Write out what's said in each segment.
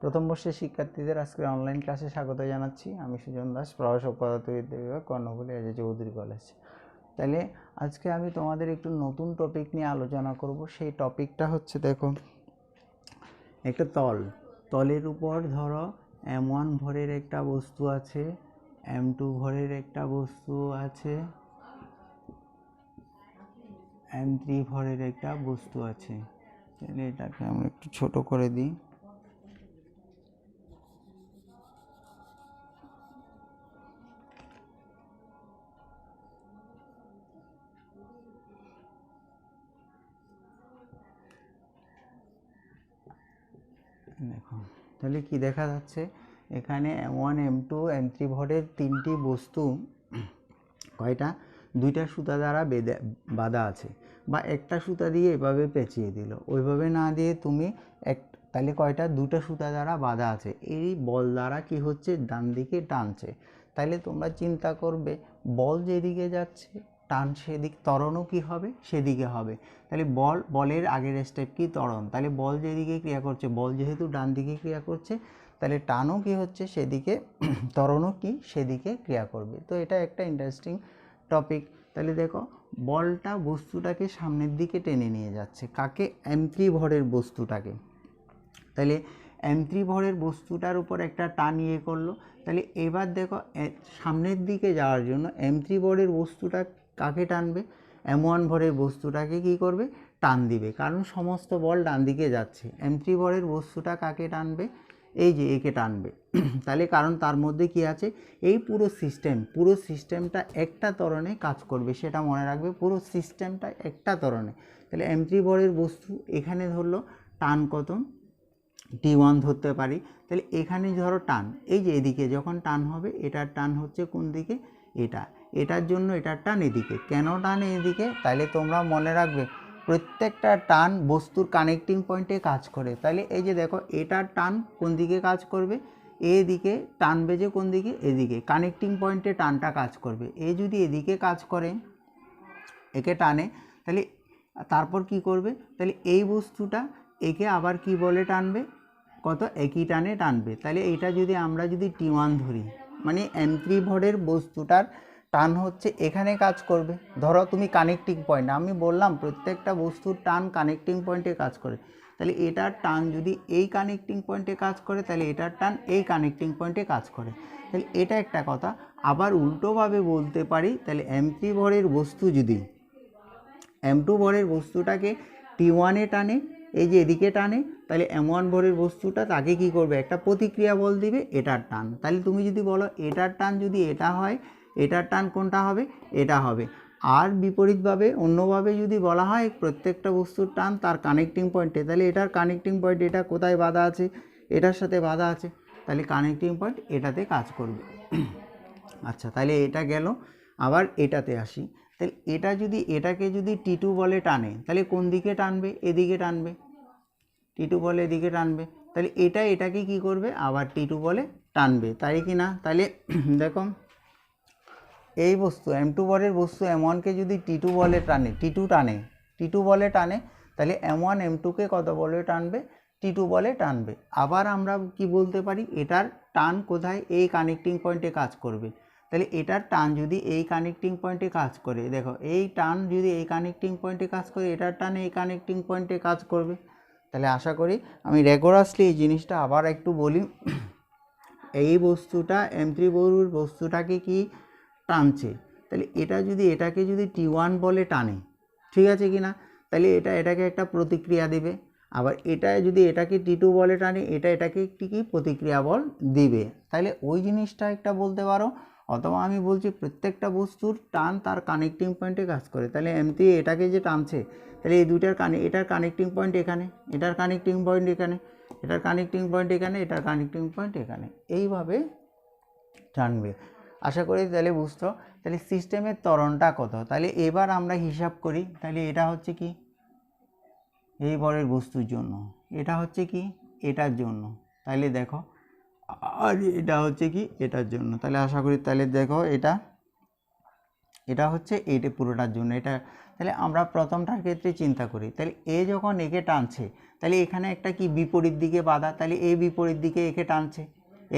প্রথম বর্ষের শিক্ষার্থীদের আজকে অনলাইন ক্লাসে স্বাগত জানাচ্ছি। আমি সুজন দাস, প্রভাষক পদার্থবিদ্যা বিভাগ, কর্ণফুলী এজে চৌধুরী কলেজ। তাহলে আজকে আমি তোমাদের একটু নতুন টপিক নিয়ে আলোচনা করব। সেই টপিকটা হচ্ছে, দেখো, একটা তলের উপর ধরো m1 ভরের একটা বস্তু আছে, m2 ভরের একটা বস্তু আছে, m3 ভরের একটা বস্তু আছে। তাহলে এটাকে আমরা একটু ছোট করে দিই। দেখো, তাহলে কি দেখা যাচ্ছে, এখানে m1 m2 m3 ভরের তিনটি বস্তু কয়টা, দুইটা সুতা দ্বারা বাঁধা আছে, বা একটা সুতা দিয়ে এভাবে পেঁচিয়ে দিল, ওইভাবে না দিয়ে তুমি তাহলে কয়টা, দুটো সুতা দ্বারা বাঁধা আছে। এই বল দ্বারা কি হচ্ছে, ডান দিকে টানছে। তাহলে তোমরা চিন্তা করবে, বল যেদিকে যাচ্ছে টান সেদিক, ত্বরণও কি হবে, সেদিকে হবে। তাহলে বলের আগের স্টেপ কি, ত্বরণ। তাহলে বল যেদিকে ক্রিয়া করছে, বল যেহেতু ডান দিকে ক্রিয়া করছে, তাহলে টানও কি হচ্ছে সেদিকে, ত্বরণও কি সেদিকে ক্রিয়া করবে। তো এটা একটা ইন্টারেস্টিং টপিক। তাহলে দেখো, বলটা বস্তুটাকে সামনের দিকে টেনে নিয়ে যাচ্ছে, কাকে, m3 ভরের বস্তুটাকে। তাহলে m3 ভরের বস্তুটার উপর একটা টান ইয়ে করলো। তাহলে এবার দেখো, সামনের দিকে যাওয়ার জন্য m3 ভরের বস্তুটা কাকে টানবে, m1 ভরের বস্তুটাকে কি করবে, টান দিবে, কারণ সমস্ত বল ডান দিকে যাচ্ছে। m3 ভরের বস্তুটা কাকে টানবে, এই যে একে টানবে। তাহলে কারণ তার মধ্যে কি আছে, এই পুরো সিস্টেমটা একটা ত্বরণে কাজ করবে, সেটা মনে রাখবে। পুরো সিস্টেমটা একটা ত্বরণে। তাহলে m3 ভরের বস্তু এখানে ধরলো টান কত, T1 ধরতে পারি। তাহলে এখানে ধরো টান, এই যে এদিকে যখন টান হবে, এটার টান হচ্ছে কোন দিকে, এটার জন্য এটার টান এদিকে। কেন টান এদিকে, তাহলে তোমরা মনে রাখবে, প্রত্যেকটা টান বস্তুর কানেক্টিং পয়েন্টে কাজ করে। তাহলে এই যে দেখো, এটার টান কোন দিকে কাজ করবে, এদিকে টানবে, যে কোন দিকে, এদিকে কানেক্টিং পয়েন্টে টানটা কাজ করবে। এ যদি এদিকে কাজ করে, একে টানে, তাহলে তারপর কি করবে, তাহলে এই বস্তুটা একে আবার কি বলে টানবে, কত, একই টানে টানবে। তাহলে এইটা যদি আমরা যদি T1 ধরি, মানে m3 ভরের বস্তুটার টান হচ্ছে এখানে কাজ করবে। ধরো তুমি কানেক্টিং পয়েন্ট, আমি বললাম প্রত্যেকটা বস্তুর টান কানেক্টিং পয়েন্টে কাজ করে। তাহলে এটার টান যদি এই কানেক্টিং পয়েন্টে কাজ করে, তাহলে এটার টান এই কানেক্টিং পয়েন্টে কাজ করে। তাহলে এটা একটা কথা। আবার উল্টোভাবে বলতে পারি, তাহলে m3 ভরের বস্তু যদি m2 ভরের বস্তুটাকে T1-এ টানে, এই যে এদিকে টানে, তাহলে m1 ভরের বস্তুটা তাকে কি করবে, একটা প্রতিক্রিয়া বল দিবে, এটার টান। তাহলে তুমি যদি বলো এটার টান যদি এটা হয়, এটার টান কোনটা হবে, এটা হবে। আর বিপরীতভাবে অন্যভাবে যদি বলা হয়, প্রত্যেকটা বস্তুর টান তার কানেক্টিং পয়েন্টে, তাহলে এটার কানেক্টিং পয়েন্ট এটা কোথায় বাঁধা আছে, এটার সাথে বাঁধা আছে, তাহলে কানেক্টিং পয়েন্ট এটাতে কাজ করবে। আচ্ছা, তাহলে এটা গেল। আবার এটাতে আসি। তাহলে এটা যদি এটাকে যদি T2 বলে টানে, তাহলে কোন দিকে টানবে, এদিকে টানবে, T2 বলে এদিকে টানবে। তাহলে এটাকে কি করবে, আবার T2 বলে টানবে, তাই কি না। তাহলে দেখো, এই বস্তু m2 ভরের বস্তু m1-কে যদি T2 বলে টানে, T2 বলে টানে, তাহলে m1 m2-কে কত বলে টানবে, T2 বলে টানবে। আবার আমরা কি বলতে পারি, এটার টান কোথায়, এই কানেক্টিং পয়েন্টে কাজ করবে। তাহলে এটার টান যদি এই কানেক্টিং পয়েন্টে কাজ করে, দেখো এই টান যদি এই কানেক্টিং পয়েন্টে কাজ করে, এটার টান এই কানেক্টিং পয়েন্টে কাজ করবে। তাহলে আশা করি আমি রেগুলারলি এই জিনিসটা আবার একটু বলি। এই বস্তুটা m3 ভরের বস্তুটাকে কি টানছে, তাহলে এটাকে যদি T1 বলে টানে, ঠিক আছে কি না, তাহলে এটাকে একটা প্রতিক্রিয়া দিবে। আবার এটা যদি এটাকে T2 বলে টানে, এটাকে একটি কি প্রতিক্রিয়া বল দিবে। তাহলে ওই জিনিসটা একটা বলতে পারো। অথবা আমি বলছি প্রত্যেকটা বস্তুর টান তার কানেক্টিং পয়েন্টে কাজ করে। তাহলে m3 এটাকে যে টানছে, তাহলে এই দুইটার এটার কানেক্টিং পয়েন্ট এখানে, এটার কানেক্টিং পয়েন্ট এখানে, এটার কানেক্টিং পয়েন্ট এখানে, এটার কানেক্টিং পয়েন্ট এখানে, এইভাবে টানবে। আশা করি তাহলে বুঝতো। তাহলে সিস্টেমের ত্বরণটা কত, তাহলে এবার আমরা হিসাব করি। তাহলে এটা হচ্ছে কি, এই ভরের বস্তুর জন্য, এটা হচ্ছে কি, এটার জন্য, তাহলে দেখো, আর এটা হচ্ছে কি, এটার জন্য। তাহলে আশা করি, তাহলে দেখো, এটা এটা হচ্ছে এইটা পুরোটার জন্য এটা। তাহলে আমরা প্রথমটার ক্ষেত্রে চিন্তা করি, তাহলে এ যখন একে টানছে তাহলে এখানে একটা কি বিপরীত দিকে বাধা, তাহলে এ বিপরীত দিকে একে টানছে,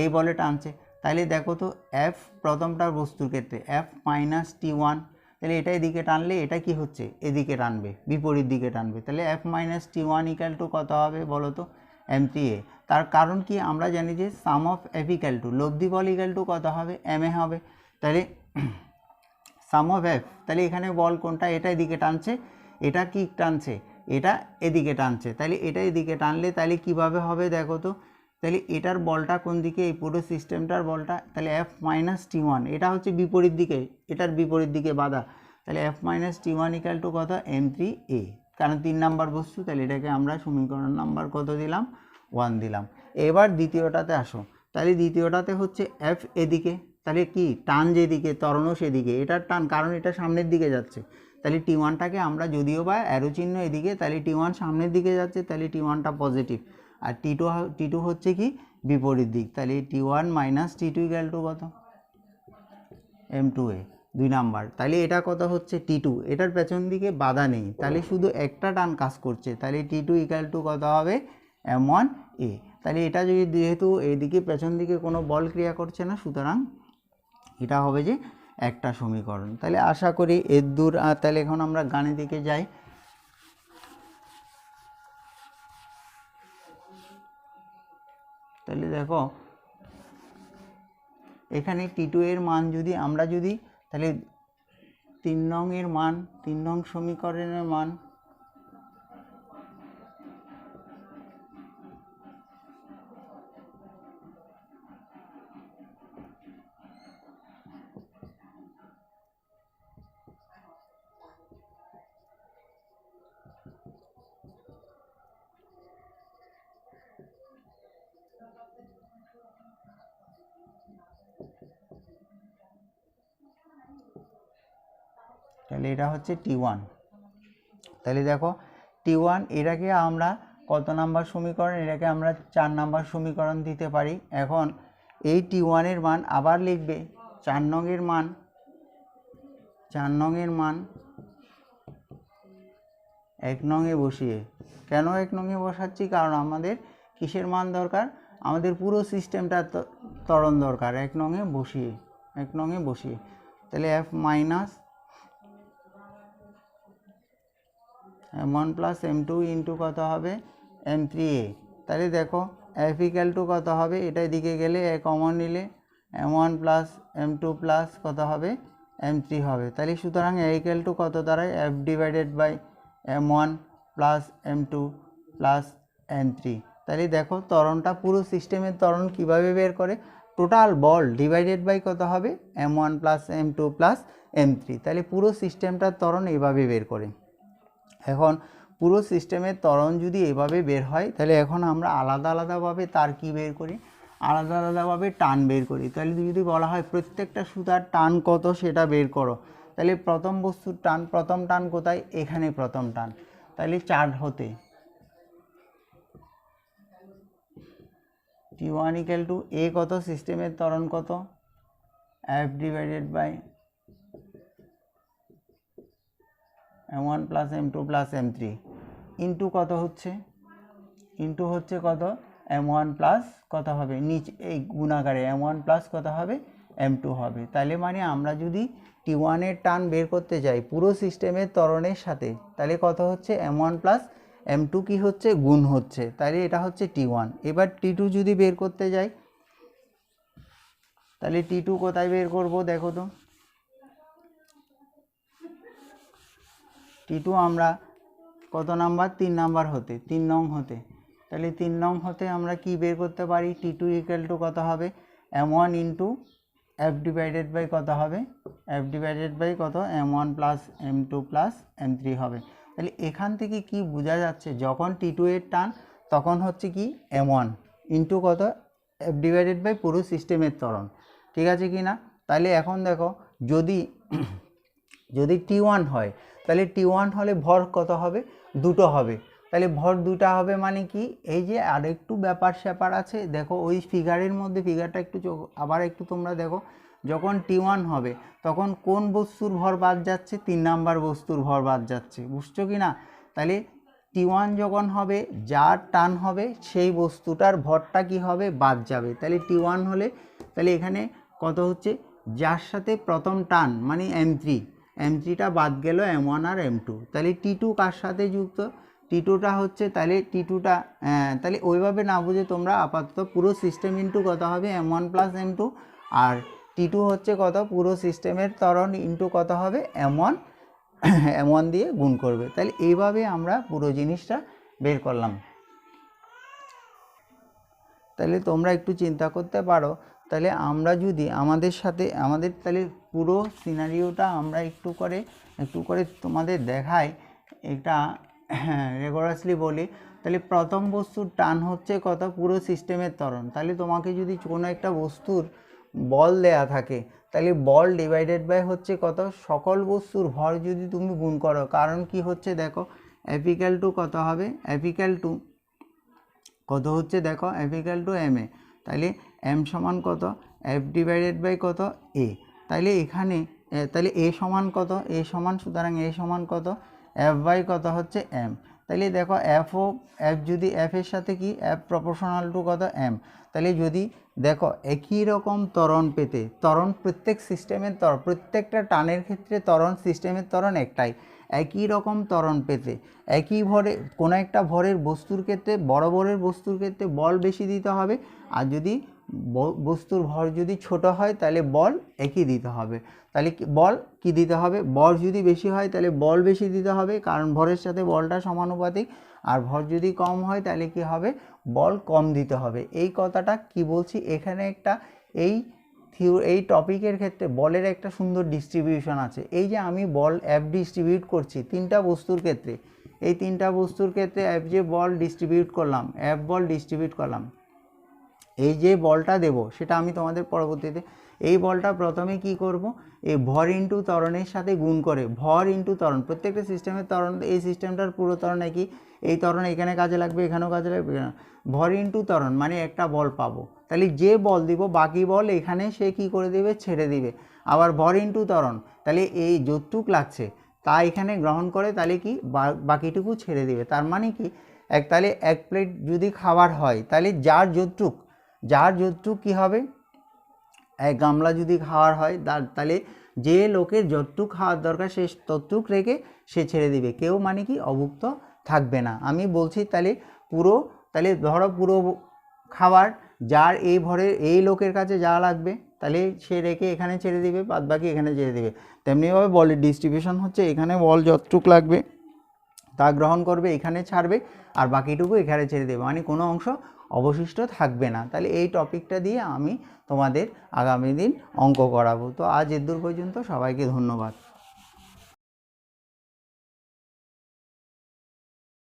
এই বলে টানছে। তাহলে দেখো তো এফ প্রথমটার বস্তুর ক্ষেত্রে এফ মাইনাস T1, তাহলে এটা এদিকে টানলে এটা কি হচ্ছে এদিকে টানবে, বিপরীত দিকে টানবে। তাহলে F minus T1 equal to কত হবে বলো তো M3A। তার কারণ কি আমরা জানি যে সাম অফ এফ ইকাল টু লব্ধি বল ইকাল টু কত হবে MA হবে। তাহলে সাম অফ এফ, তাহলে এখানে বল কোনটা, এটা এদিকে টানছে, এটা কি টানছে, এটা এদিকে টানছে, তাহলে এটা এদিকে টানলে তাহলে কিভাবে হবে দেখো তো, তাহলে এটার বলটা কোন দিকে, এই পুরো সিস্টেমটার বলটা, তাহলে এফ মাইনাস T1 এটা হচ্ছে বিপরীত দিকে, এটার বিপরীত দিকে বাধা, তাহলে F minus T1 equal to কত M3A, কারণ 3 নাম্বার বস্তু, তাহলে এটাকে আমরা সমীকরণ নাম্বার কত দিলাম 1 দিলাম। এবার দ্বিতীয়টাতে আসো, তাহলে দ্বিতীয়টাতে হচ্ছে এফ এদিকে, তাহলে কি টান যেদিকে ত্বরণও সেদিকে, এটার টান কারণ এটা সামনের দিকে যাচ্ছে, তাহলে T1টাকে আমরা যদিও বা অ্যারো চিহ্ন এদিকে, তাহলে T1 সামনের দিকে যাচ্ছে, তাহলে T1টা পজিটিভ, আর T2 হচ্ছে কি বিপরীত দিক, তাহলে T1 minus T2 equal to কত M2A 2 নাম্বার। তাহলে এটা কত হচ্ছে T2, এটার পেছন দিকে বাধা নেই, তাহলে শুধু একটা টান কাজ করছে, তাহলে T2 ইকুয়াল টু কত হবে M1A। তাহলে এটা যদি যেহেতু এইদিকে পেছন দিকে কোনো বল ক্রিয়া করছে না, সুতরাং এটা হবে যে একটা সমীকরণ। তাহলে আশা করি এর দূর। তাহলে এখন আমরা গানের দিকে যাই। তাহলে দেখো এখানে T2 এর মান যদি আমরা যদি তাহলে 3 নং এর মান, 3 নং সমীকরণের মান তাহলে এটা হচ্ছে T1। তাহলে দেখো T1 এটাকে আমরা কত নাম্বার সমীকরণ, এটাকে আমরা 4 নাম্বার সমীকরণ দিতে পারি। এখন এই T1 এর মান আবার লিখবে 4 নং এর মান, 4 নং এর মান 1 নং এ বসিয়ে, কেন 1 নং এ বসাচ্ছি, কারণ আমাদের কিসের মান দরকার, আমাদের পুরো সিস্টেমটা ত্বরণ দরকার, 1 নং এ বসিয়ে, 1 নং এ বসিয়ে। তাহলে F minus M1 plus M2 into কত হবে M3A। তাহলে দেখো F ইকাল টু কত হবে, এটা এদিকে গেলে এ কমন নিলে M1 প্লাস M2 প্লাস কত হবে M3 হবে। তাহলে সুতরাং এ ইকাল টু কত দাঁড়ায় F divided by M1 plus M2 plus M3। তাহলে দেখো ত্বরণটা পুরো সিস্টেমের ত্বরণ কীভাবে বের করে, টোটাল বল ডিভাইডেড বাই কত হবে M1 plus M2 plus M3। তাহলে পুরো সিস্টেমটার ত্বরণ এভাবে বের করে। এখন পুরো সিস্টেমের ত্বরণ যদি এভাবে বের হয়, তাহলে এখন আমরা আলাদা আলাদাভাবে তার কি বের করি, আলাদা আলাদাভাবে টান বের করি। তাহলে যদি বলা হয় প্রত্যেকটা সুতার টান কত সেটা বের করো, তাহলে প্রথম বস্তুর টান, প্রথম টান কোথায়, এখানে প্রথম টান, তাহলে 4 হতে T1 ইকুয়াল টু এ কত, সিস্টেমের ত্বরণ কত F divided by M1 plus M2 plus M3 into কত হচ্ছে, ইন্টু হচ্ছে কত M1 প্লাস কত হবে নিচে এই গুণাকারে M1 প্লাস কত হবে M2 হবে। তাহলে মানে আমরা যদি T1 এর টান বের করতে যাই পুরো সিস্টেমের ত্বরণের সাথে, তাহলে কত হচ্ছে M1 প্লাস M2 কি হচ্ছে গুণ হচ্ছে, তাহলে এটা হচ্ছে T1। এবার T2 যদি বের করতে যাই, তাহলে T2 কোথায় বের করব দেখো তো, T2 আমরা কত নাম্বার, 3 নাম্বার হতে, 3 নং হতে, তাহলে 3 নং হতে আমরা কি বের করতে পারি, T2 ইকুয়াল টু কত হবে M1 into F divided by কত হবে F ডিভাইডেড বাই কত M1 plus M2 plus M3 হবে। তাহলে এখান থেকে কি বোঝা যাচ্ছে, যখন T2 এর টান তখন হচ্ছে কি M1 ইন্টু কত F ডিভাইডেড বাই পুরো সিস্টেমের ত্বরণ, ঠিক আছে কি না। তাহলে এখন দেখো যদি যদি T1 হয়, তাহলে T1 হলে ভর কত হবে, দুটো হবে, তাহলে ভর দুটা হবে মানে কি, এই যে আরেকটু ব্যাপার স্যাপার আছে দেখো ওই ফিগারের মধ্যে, ফিগারটা একটু আবার একটু তোমরা দেখো, যখন T1 হবে তখন কোন বস্তুর ভর বাদ যাচ্ছে, 3 নাম্বার বস্তুর ভর বাদ যাচ্ছে, বুঝছো কি না? তাহলে T1 যখন হবে যার টান হবে সেই বস্তুটার ভরটা কি হবে, বাদ যাবে। তাহলে T1 হলে তাহলে এখানে কত হচ্ছে, যার সাথে প্রথম টান মানে M3টা বাদ গেল M1 আর M2, তাহলে T2 কার সাথে যুক্ত, T2টা হচ্ছে, তাহলে T2টা তাহলে ওইভাবে না বুঝে তোমরা আপাতত পুরো সিস্টেম ইন্টু কত হবে M1 প্লাস M2, আর T2 হচ্ছে কত, পুরো সিস্টেমের ত্বরণ ইন্টু কত হবে M1 দিয়ে গুণ করবে। তাহলে এইভাবে আমরা পুরো জিনিসটা বের করলাম। তাহলে তোমরা একটু চিন্তা করতে পারো, তাহলে আমরা যদি আমাদের তাহলে পুরো সিনারিওটা আমরা একটু করে তোমাদের দেখাই, এটা রেগুলারলি বলি। তাহলে প্রথম বস্তুর টান হচ্ছে কত, পুরো সিস্টেমের ত্বরণ। তাহলে তোমাকে যদি কোনো একটা বস্তুর বল দেয়া থাকে, তাহলে বল ডিভাইডেড বাই হচ্ছে কত, সকল বস্তুর ভর যদি তুমি গুণ করো, কারণ কি হচ্ছে দেখো F ইকুয়াল টু কত হবে, F ইকুয়াল টু কত হচ্ছে দেখো F equal to M A, তাহলে এম সমান কত, F ডিভাইডেড বাই কত এ। তাহলে এখানে তাহলে এ সমান কত, এ সমান, সুতরাং এ সমান কত, F বাই কত হচ্ছে এম। তাহলে দেখো এফ যদি F এর সাথে কি F প্রপোর্শনাল টু কত এম, তাহলে যদি দেখো একই রকম ত্বরণ পেতে, ত্বরণ প্রত্যেক সিস্টেমের ত্বরণ, প্রত্যেকটা টানের ক্ষেত্রে ত্বরণ সিস্টেমের ত্বরণ একটাই, একই রকম ত্বরণ পেতে একই ভরে কোনো একটা ভরের বস্তুর ক্ষেত্রে, বড় ভরের বস্তুর ক্ষেত্রে বল বেশি দিতে হবে, আর যদি বস্তুর ভর যদি ছোট হয় তাহলে বল একই দিতে হবে। তাহলে বল কি দিতে হবে, বল যদি বেশি হয় তাহলে বল বেশি দিতে হবে, কারণ ভরের সাথে বলটা সমানুপাতিক, আর ভর যদি কম হয় তাহলে কি হবে, বল কম দিতে হবে। এই কথাটা কি বলছি, এখানে একটা এই টপিকের ক্ষেত্রে বলের একটা সুন্দর ডিস্ট্রিবিউশন আছে। এই যে আমি বল F ডিস্ট্রিবিউট করছি তিনটা বস্তুর ক্ষেত্রে, এই তিনটা বস্তুর ক্ষেত্রে F যে বল ডিস্ট্রিবিউট করলাম, F বল ডিস্ট্রিবিউট করলাম, এই যে বলটা দেব সেটা আমি তোমাদের পরবর্তীতে, এই বলটা প্রথমে কি করব, এই ভর ইন্টু ত্বরণের সাথে গুণ করে, ভর ইন্টু ত্বরণ, প্রত্যেকটা সিস্টেমের ত্বরণ, এই সিস্টেমটার পুরো ত্বরণ একই, এই ত্বরণ এখানে কাজে লাগবে, এখানেও কাজে লাগবে, ভর ইন্টু ত্বরণ মানে একটা বল পাবো। তাহলে যে বল দিব বাকি বল এখানে সে কি করে দেবে, ছেড়ে দিবে। আবার ভর ইন্টু ত্বরণ, তাহলে এই যতটুক লাগছে তা এখানে গ্রহণ করে, তাহলে কি বাকিটুকু ছেড়ে দিবে। তার মানে কি, তাহলে এক প্লেট যদি খাবার হয় তাহলে যার যতটুক কী হবে, এক গামলা যদি খাওয়ার হয় তাহলে যে লোকের যতটুক খাওয়ার দরকার সে ততটুক রেখে সে ছেড়ে দিবে, কেউ মানে কি অভুক্ত থাকবে না। আমি বলছি তাহলে ধরো পুরো খাবার যার এই ভরে এই লোকের কাছে যা লাগবে তাহলে সে রেখে এখানে ছেড়ে দিবে, বাদ বাকি এখানে ছেড়ে দিবে। তেমনিভাবে বলের ডিস্ট্রিবিউশন হচ্ছে, এখানে বল যতটুক লাগবে তা গ্রহণ করবে, এখানে ছাড়বে, আর বাকিটুকু এখানে ছেড়ে দেবে, মানে কোনো অংশ অবশিষ্ট থাকবে না। তাহলে এই টপিকটা দিয়ে আমি তোমাদের আগামী দিন অঙ্ক করাবো। তো আজ এদূর পর্যন্ত, সবাইকে ধন্যবাদ।